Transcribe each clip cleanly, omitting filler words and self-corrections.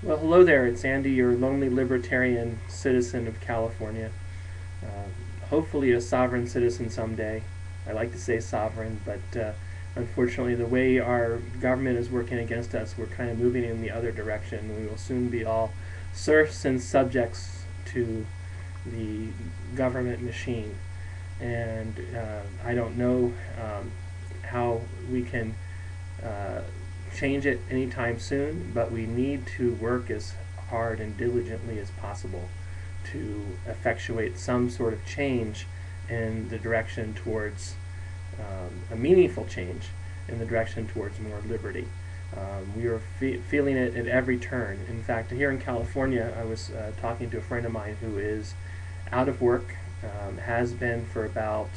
Well, hello there. It's Andy, your lonely libertarian citizen of California. Hopefully, a sovereign citizen someday. I like to say sovereign, but unfortunately, the way our government is working against us, we're kind of moving in the other direction. We will soon be all serfs and subjects to the government machine. And I don't know how we can uh, change it anytime soon, but we need to work as hard and diligently as possible to effectuate some sort of change in the direction towards a meaningful change in the direction towards more liberty. We are feeling it at every turn. In fact, here in California, I was talking to a friend of mine who is out of work, has been for about,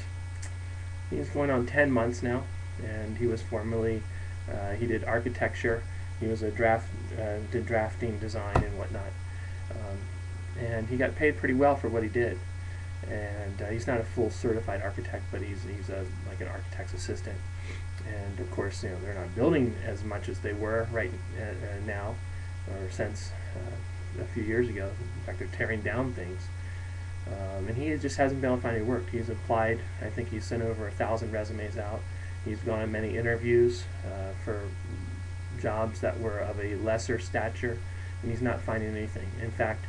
he's going on 10 months now, and he was formerly, he did architecture, he was did drafting, design, and whatnot. Um, and he got paid pretty well for what he did. And he's not a full certified architect, but he's like an architect's assistant. And of course, they're not building as much as they were right now, or since a few years ago. In fact, they're tearing down things. And he just hasn't been able to find any work. He's applied. I think he's sent over 1,000 resumes out. He's gone on many interviews for jobs that were of a lesser stature, and he's not finding anything. In fact,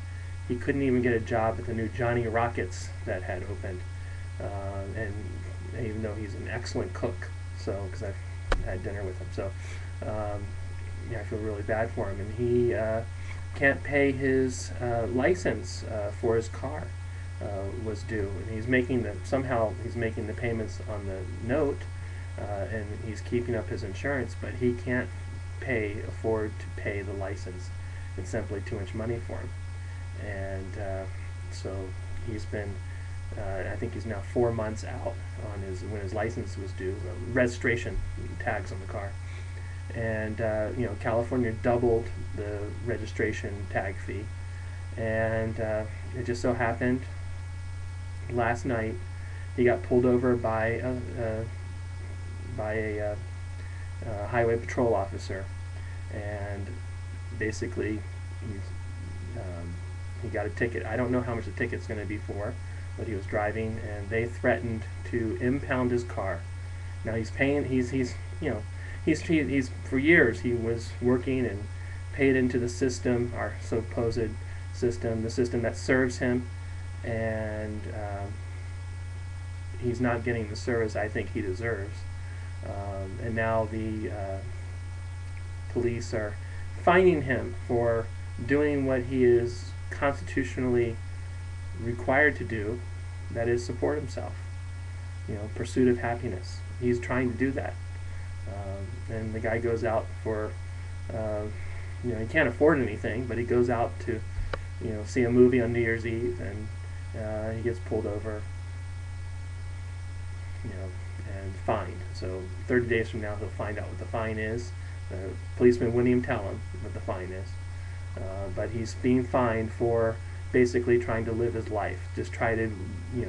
he couldn't even get a job at the new Johnny Rockets that had opened. And even though he's an excellent cook, so because I've had dinner with him, so yeah, I feel really bad for him. And he can't pay his license for his car. Was due, and somehow he's making the payments on the note, and he's keeping up his insurance, but he can't afford to pay the license. It's simply too much money for him, and so he's been. I think he's now 4 months out on when his license was due, registration tags on the car, and California doubled the registration tag fee, and it just so happened last night he got pulled over by a highway patrol officer, and basically he got a ticket. I don't know how much the ticket's going to be for, but he was driving, and they threatened to impound his car. Now he's paying. He's for years he was working and paid into the system, our supposed system, the system that serves him, and he's not getting the service I think he deserves. And now the police are fining him for doing what he is constitutionally required to do, that is, support himself. Pursuit of happiness. He's trying to do that. And the guy goes out for, he can't afford anything, but he goes out to, see a movie on New Year's Eve, and he gets pulled over, and fined. So 30 days from now, he'll find out what the fine is. The policeman wouldn't even tell him what the fine is. But he's being fined for basically trying to live his life. Just try to,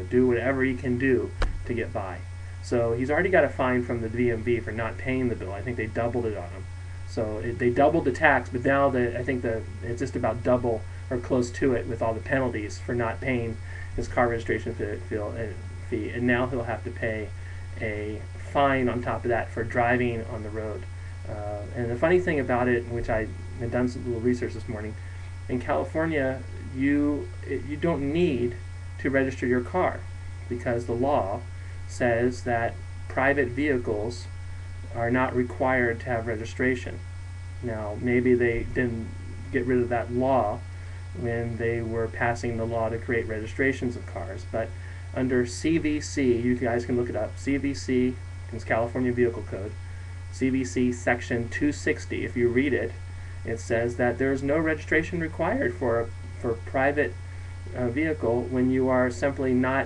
do whatever he can do to get by. So he's already got a fine from the DMV for not paying the bill. I think they doubled it on him. So they doubled the tax, but now I think it's just about double or close to it with all the penalties for not paying his car registration fee. And now he'll have to pay a fine on top of that for driving on the road. And the funny thing about it, which I had done some little research this morning, in California, you don't need to register your car, because the law says that private vehicles are not required to have registration. Now, maybe they didn't get rid of that law when they were passing the law to create registrations of cars, but under CVC, you guys can look it up, CVC, it's California Vehicle Code, CVC section 260, if you read it, it says that there is no registration required for private vehicle when you are simply not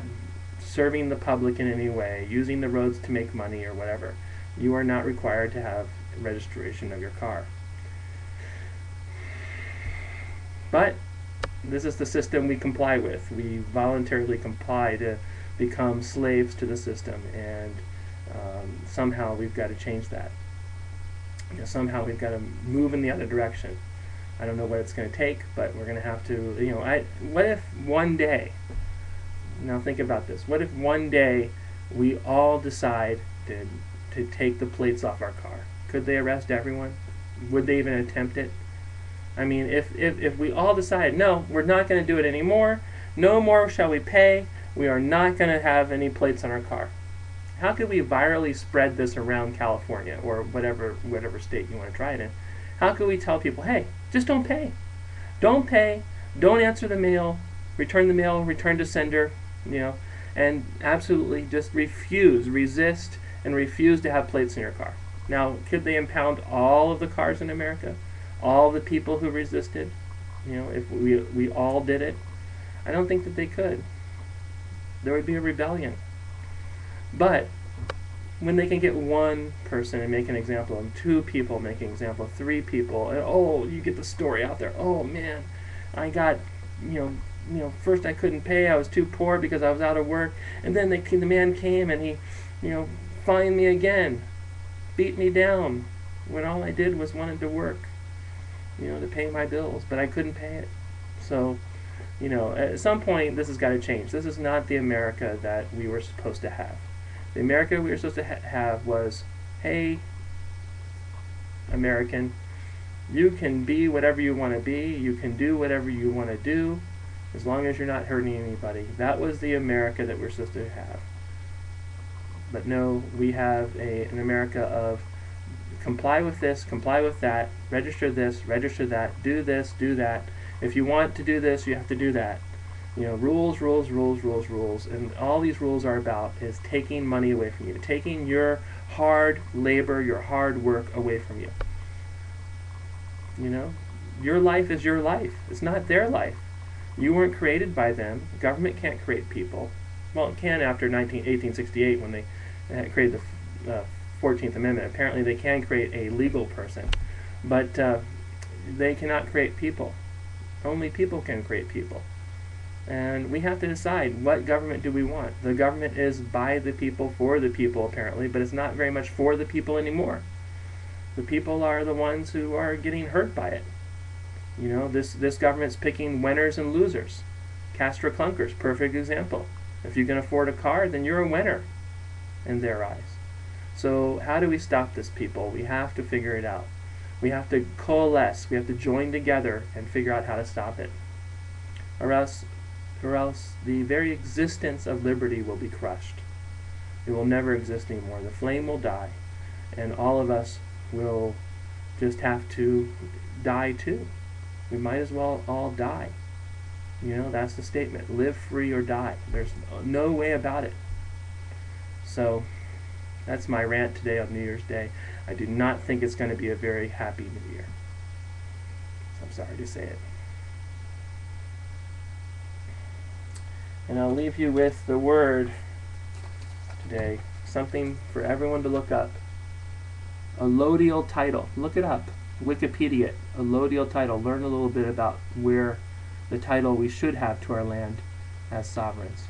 serving the public in any way, using the roads to make money or whatever. You are not required to have registration of your car. But this is the system we comply with. We voluntarily comply to become slaves to the system, and somehow we've got to change that. Somehow we've got to move in the other direction. I don't know what it's going to take, but we're going to have to, what if one day, now think about this, what if one day we all decide to take the plates off our car? Could they arrest everyone? Would they even attempt it? I mean, if we all decide, no, we're not going to do it anymore, no more shall we pay, we are not going to have any plates on our car. How could we virally spread this around California or whatever state you want to try it in? How could we tell people, hey, just don't pay. Don't pay, don't answer the mail, return to sender, and absolutely just resist, and refuse to have plates in your car. Now, could they impound all of the cars in America? All the people who resisted? If we all did it? I don't think that they could. There would be a rebellion. But when they can get one person and make an example of them, two people make an example of three people, and you get the story out there. Oh man, I got, first I couldn't pay, I was too poor because I was out of work, and then the man came and he, fined me again, beat me down, when all I did was wanted to work, to pay my bills, but I couldn't pay it. So, at some point this has got to change. This is not the America that we were supposed to have. The America we were supposed to have was, hey, American, you can be whatever you want to be, you can do whatever you want to do, as long as you're not hurting anybody. That was the America that we're supposed to have. But no, we have an America of comply with this, comply with that, register this, register that, do this, do that. If you want to do this, you have to do that. Rules, rules, rules, rules, rules. And all these rules are about is taking money away from you, taking your hard labor, your hard work away from you. Your life is your life. It's not their life. You weren't created by them. The government can't create people. Well, it can after 1868 when they created the 14th Amendment. Apparently they can create a legal person. But they cannot create people. Only people can create people. And we have to decide, what government do we want? The government is by the people, for the people, apparently, but it's not very much for the people anymore. The people are the ones who are getting hurt by it. This government's picking winners and losers. Castro clunkers, perfect example. If you can afford a car, then you're a winner in their eyes. So how do we stop this, people? We have to figure it out. We have to coalesce. We have to join together and figure out how to stop it. Or else the very existence of liberty will be crushed. It will never exist anymore. The flame will die, and all of us will just have to die too. We might as well all die. That's the statement. Live free or die. There's no way about it. So that's my rant today on New Year's Day. I do not think it's going to be a very happy New Year. I'm sorry to say it. And I'll leave you with the word today, something for everyone to look up. Allodial title. Look it up. Wikipedia, allodial title. Learn a little bit about where the title we should have to our land as sovereigns.